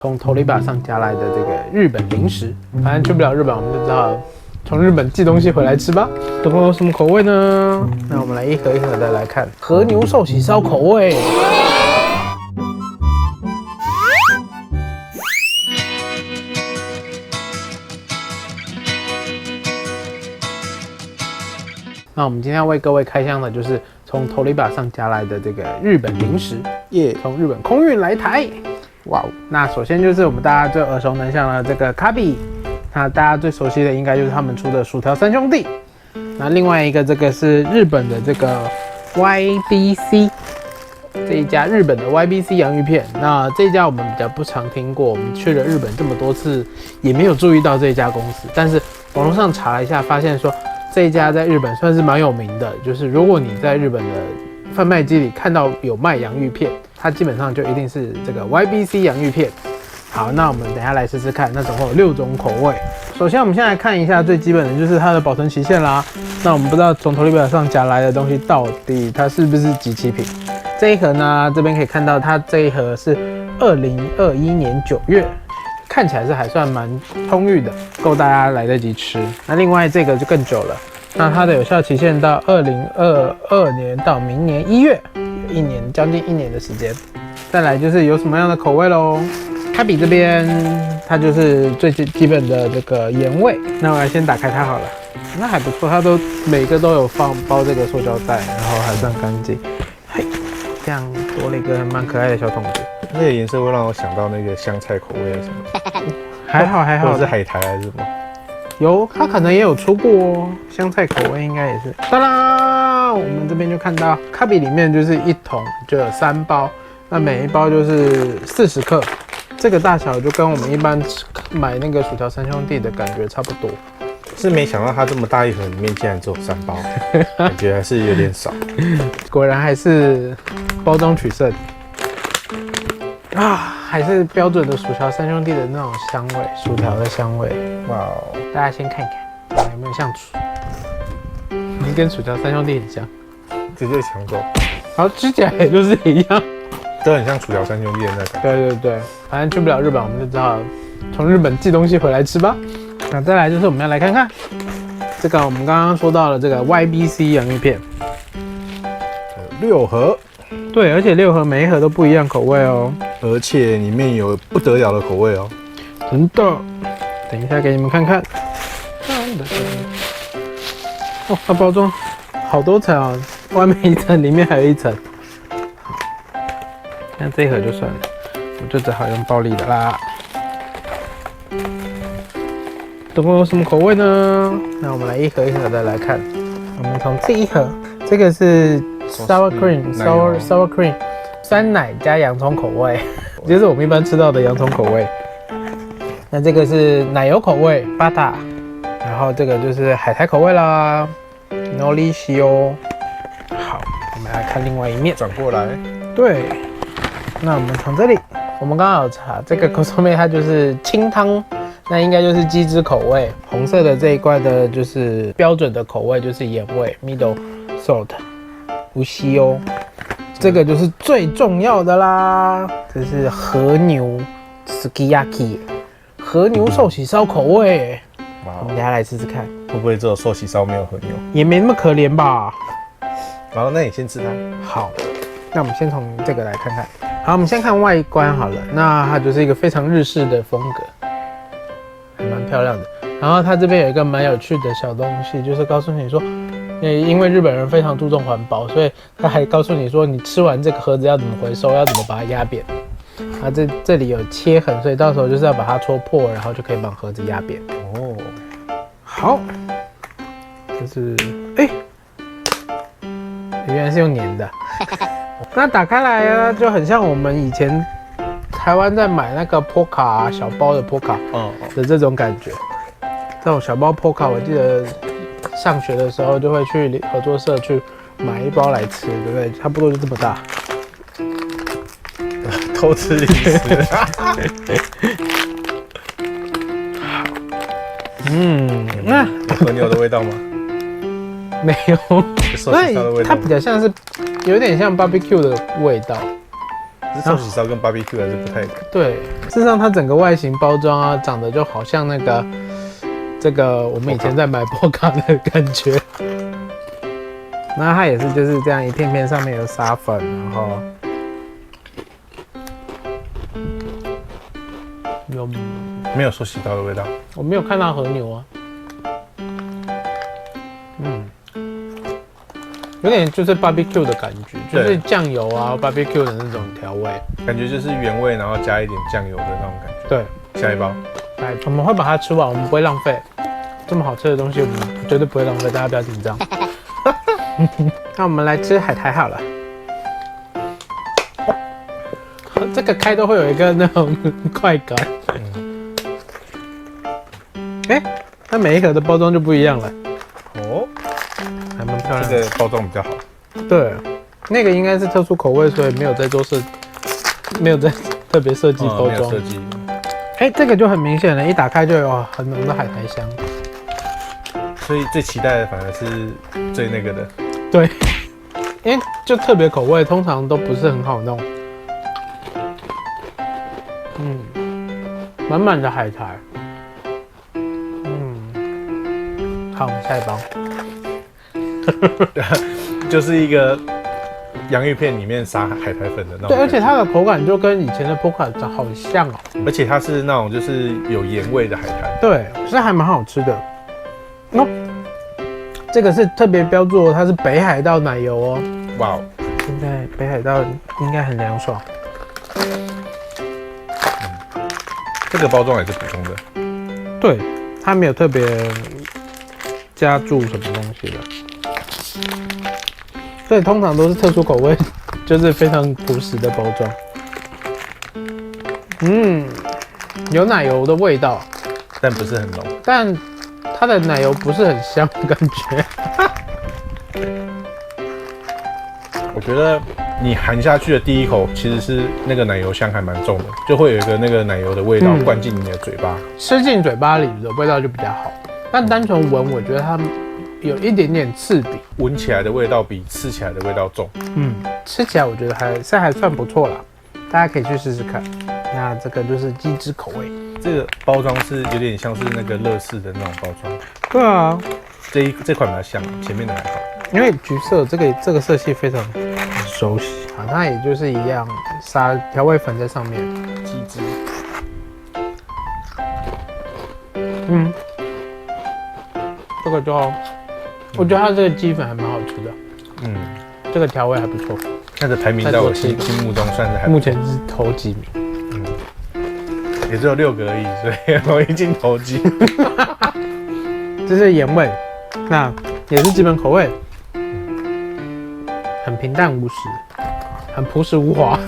从头里把上夹来的这个日本零食，反正去不了日本，我们就只好从日本寄东西回来吃吧。总共有什么口味呢？那我们来一盒一盒的来看。和牛寿喜烧口味。那我们今天要为各位开箱的就是从头里把上夹来的这个日本零食，从日本空运来台。哇哦！那首先就是我们大家最耳熟能详的这个卡比，那大家最熟悉的应该就是他们出的薯条三兄弟。那另外一个这个是日本的这个 YBC， 这一家日本的 YBC 洋芋片。那这一家我们比较不常听过，我们去了日本这么多次也没有注意到这一家公司，但是网络上查了一下，发现说这一家在日本算是蛮有名的，就是如果你在日本的贩卖机里看到有卖洋芋片，它基本上就一定是这个 YBC 洋芋片。好，那我们等一下来试试看，那总共有6种口味。首先我们先来看一下最基本的就是它的保存期限啦。那我们不知道从头里把上夹来的东西到底它是不是即期品。这一盒呢，这边可以看到它这一盒是2021年9月，看起来是还算蛮充裕的，够大家来得及吃。那另外这个就更久了，那它的有效期限到2022年到明年1月，有将近1年的时间。再来就是有什么样的口味咯。卡比这边它就是最基本的这个盐味，那我来先打开它好了。那还不错，它都每个都有包这个塑胶袋，然后还算干净。嘿，这样多了一个蛮可爱的小桶子。那个颜色会让我想到那个香菜口味什么，还好，或者是海苔还是什么？有，它可能也有出过哦，香菜口味应该也是。当啦，我们这边就看到卡比里面就是一桶就有3包，那每一包就是40克，这个大小就跟我们一般买那个薯条三兄弟的感觉差不多。是没想到它这么大一盒里面竟然只有3包，感觉还是有点少。果然还是包装取胜啊，还是标准的薯条三兄弟的那种香味，薯条的香味。哇哦！大家先看一看，有没有像你跟薯条三兄弟很像，直接抢走。好，吃起来也就是一样，都很像薯条三兄弟的那种。对，反正去不了日本，我们就只好从日本寄东西回来吃吧。那再来就是我们要来看看这个我们刚刚说到的这个 YBC 洋芋片，6盒。对，而且6盒每一盒都不一样口味哦，而且里面有不得了的口味哦。真的，等一下给你们看看。哦，它包装好多层哦，外面一层，里面还有一层。那这一盒就算了，我就只好用暴力的啦。总共有什么口味呢？那我们来一盒一盒的来看。我们从这一盒，这个是 sour cream 酸奶加洋葱口味，就是我们一般吃到的洋葱口味。那这个是奶油口味 butter， 然后这个就是海苔口味啦 nori shio。好，我们来看另外一面，转过来。对，那我们从这里，我们刚刚有查这个口上面它就是清汤。那应该就是鸡汁口味，红色的这一罐的就是标准的口味，就是盐味 middle salt 无锡哦。这个就是最重要的啦，这是和牛 sukiyaki 和牛寿喜烧口味。哇，我们等一下来试试看，会不会只有寿喜烧没有和牛？也没那么可怜吧。好，那你先吃它。好，那我们先从这个来看看。好，我们先看外观好了，那它就是一个非常日式的风格。还蛮漂亮的，然后它这边有一个蛮有趣的小东西，就是告诉你说，因为日本人非常注重环保，所以他还告诉你说，你吃完这个盒子要怎么回收，要怎么把它压扁。啊，这里有切痕，所以到时候就是要把它戳破，然后就可以把盒子压扁。哦，好，就是原来是用粘的。那打开来啊，就很像我们以前台湾在买那个波卡啊，小包的波卡的这种感觉。这种小包波卡，我记得上学的时候就会去合作社去买一包来吃，对不对？差不多就这么大。偷吃零食。那有和牛的味道吗？没有，寿喜烧的味道。它比较像是有点像 barbecue 的味道。这寿喜烧跟 barbecue 还是不太。对，事实上它整个外形包装啊，长得就好像那个这个我们以前在买波卡的感觉。那它也是就是这样一片片，上面有撒粉，然后有没有寿喜烧的味道。我没有看到和牛啊。有点就是 barbecue 的感觉，就是酱油啊 barbecue 的那种调味，感觉就是原味，然后加一点酱油的那种感觉。对，下一包，来，我们会把它吃完，我们不会浪费。这么好吃的东西，我们绝对不会浪费，大家不要紧张。那我们来吃海苔好了。这个开都会有一个那种快感。它每一盒的包装就不一样了。哦。还蛮漂亮的，这个包装比较好。对，那个应该是特殊口味，所以没有在没有在特别设计包装。设计。这个就很明显了，一打开就有很浓的海苔香。所以最期待的反而是最那个的。对，因为就特别口味，通常都不是很好弄。满满的海苔。好，下一包。就是一个洋芋片里面撒海苔粉的那种。对，而且它的口感就跟以前的波卡好像哦。而且它是那种就是有盐味的海苔。对，是还蛮好吃的。这个是特别标注，它是北海道奶油哦。哇哦！现在北海道应该很凉爽。这个包装也是普通的。对，它没有特别加注什么东西的。所以通常都是特殊口味，就是非常朴实的包装。有奶油的味道，但不是很浓。但它的奶油不是很香的感觉。我觉得你含下去的第一口其实是那个奶油香还蛮重的，就会有一个那个奶油的味道灌进你的嘴巴，吃进嘴巴里的味道就比较好。但单纯闻，我觉得它有一点点刺鼻，闻起来的味道比吃起来的味道重。吃起来我觉得还算不错啦，大家可以去试试看。那这个就是鸡汁口味，这个包装是有点像是那个乐事的那种包装。对啊，这款比较像，前面的还好。因为橘色这个色系非常熟悉啊，它也就是一样撒调味粉在上面，鸡汁。这个就我觉得它这个鸡粉还蛮好吃的。这个调味还不错。它的排名在我心目中算是还目前是头几名。也只有6个而已，所以我已经头几。这是盐味，那也是基本口味，很平淡无奇，很朴实无华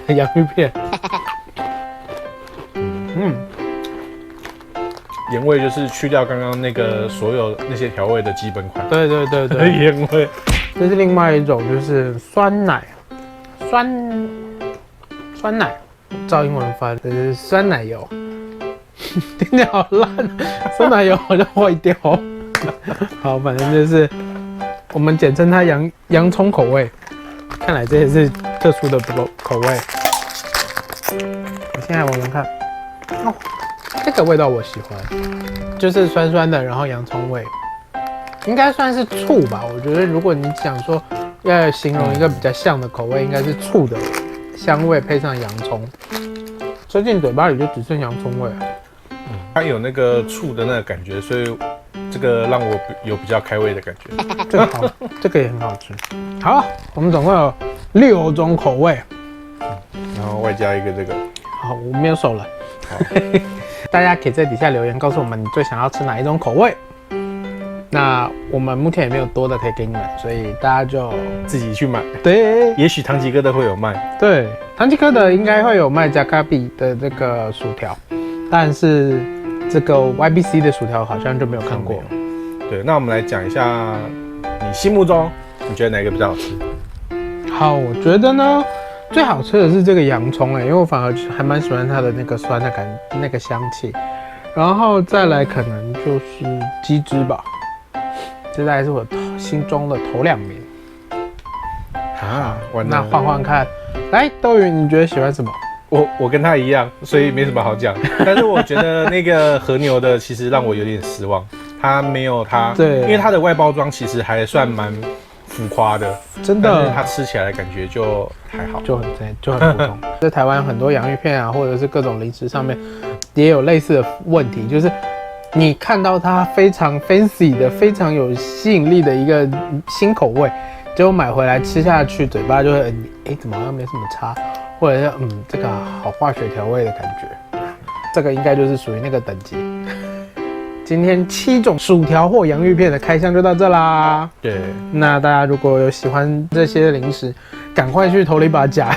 的洋芋片。盐味就是去掉刚刚那个所有那些调味的基本款。对，盐味。这是另外一种，就是酸奶，酸奶，照英文翻，这是酸奶油。听起来好烂，酸奶油好像坏掉。好，反正就是我们简称它洋葱口味。看来这也是特殊的口味。我现在闻闻看，这个味道我喜欢，就是酸酸的，然后洋葱味，应该算是醋吧。我觉得如果你想说要形容一个比较像的口味，应该是醋的香味配上洋葱，吃进嘴巴里就只剩洋葱味了。它有那个醋的那个感觉，所以这个让我有比较开胃的感觉。这个好，这个也很好吃。好，我们总共有6种口味，然后外加一个这个。好，我没有手了。大家可以在底下留言告诉我们你最想要吃哪一种口味。那我们目前也没有多的可以给你们，所以大家就自己去买。对，也许唐吉诃德会有卖。对，唐吉诃德应该会有卖加卡比的这个薯条，但是这个 YBC 的薯条好像就没有看过。对，那我们来讲一下你心目中你觉得哪个比较好吃？好，我觉得呢，最好吃的是这个洋葱因为我反而还蛮喜欢它的那个酸的那个香气，然后再来可能就是鸡汁吧，这大概是我心中的头2名。那换看来，斗鱼，你觉得喜欢什么？我跟他一样，所以没什么好讲。但是我觉得那个和牛的其实让我有点失望，它没有它，对，因为它的外包装其实还算蛮浮夸的，真的，但是它吃起来感觉就还好，就很普通。在台湾很多洋芋片啊，或者是各种零食上面也有类似的问题，就是你看到它非常 fancy 的、非常有吸引力的一个新口味，结果买回来吃下去，嘴巴就会怎么好像没什么差，或者是这个好化学调味的感觉，这个应该就是属于那个等级。今天7种薯条或洋芋片的开箱就到这啦。对，那大家如果有喜欢这些零食，赶快去投里把夹，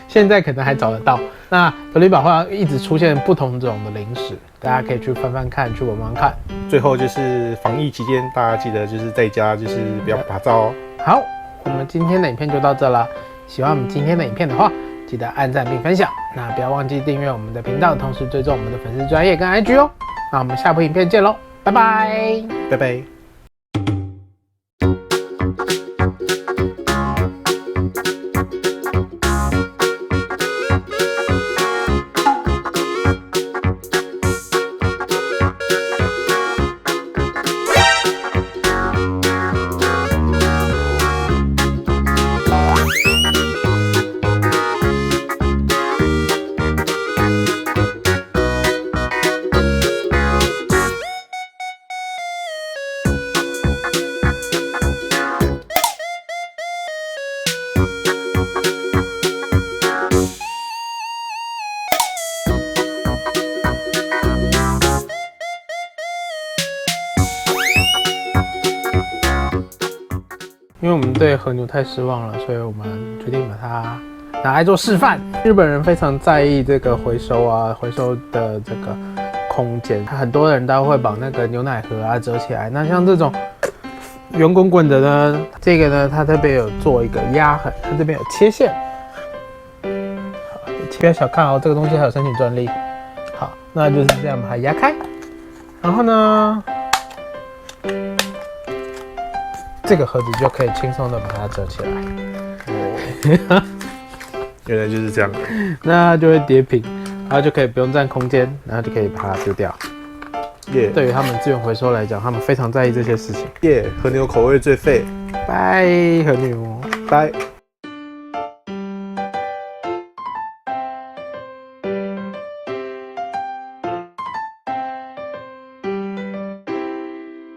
现在可能还找得到。那投里把会一直出现不同种的零食，大家可以去翻翻看，去玩玩看。最后就是防疫期间，大家记得就是在家就是不要拍照哦。好，我们今天的影片就到这啦。喜欢我们今天的影片的话，记得按赞并分享。那不要忘记订阅我们的频道，同时追踪我们的粉丝专页跟 IG 哦。那我们下部影片见喽，拜拜，拜拜。因为我们对和牛太失望了，所以我们决定把它拿来做示范。日本人非常在意这个回收的这个空间，很多人都会把那个牛奶盒啊折起来。那像这种圆滚滚的呢，这个呢，它这边有做一个压痕，它这边有切线。好，不要小看哦，这个东西还有申请专利。好，那就是这样把它压开，然后呢，这个盒子就可以轻松的把它折起来。哦，原来就是这样。那就会叠平，然后就可以不用占空间，然后就可以把它丢掉。耶，对于他们资源回收来讲，他们非常在意这些事情。耶，和牛口味最废。拜，和牛。拜。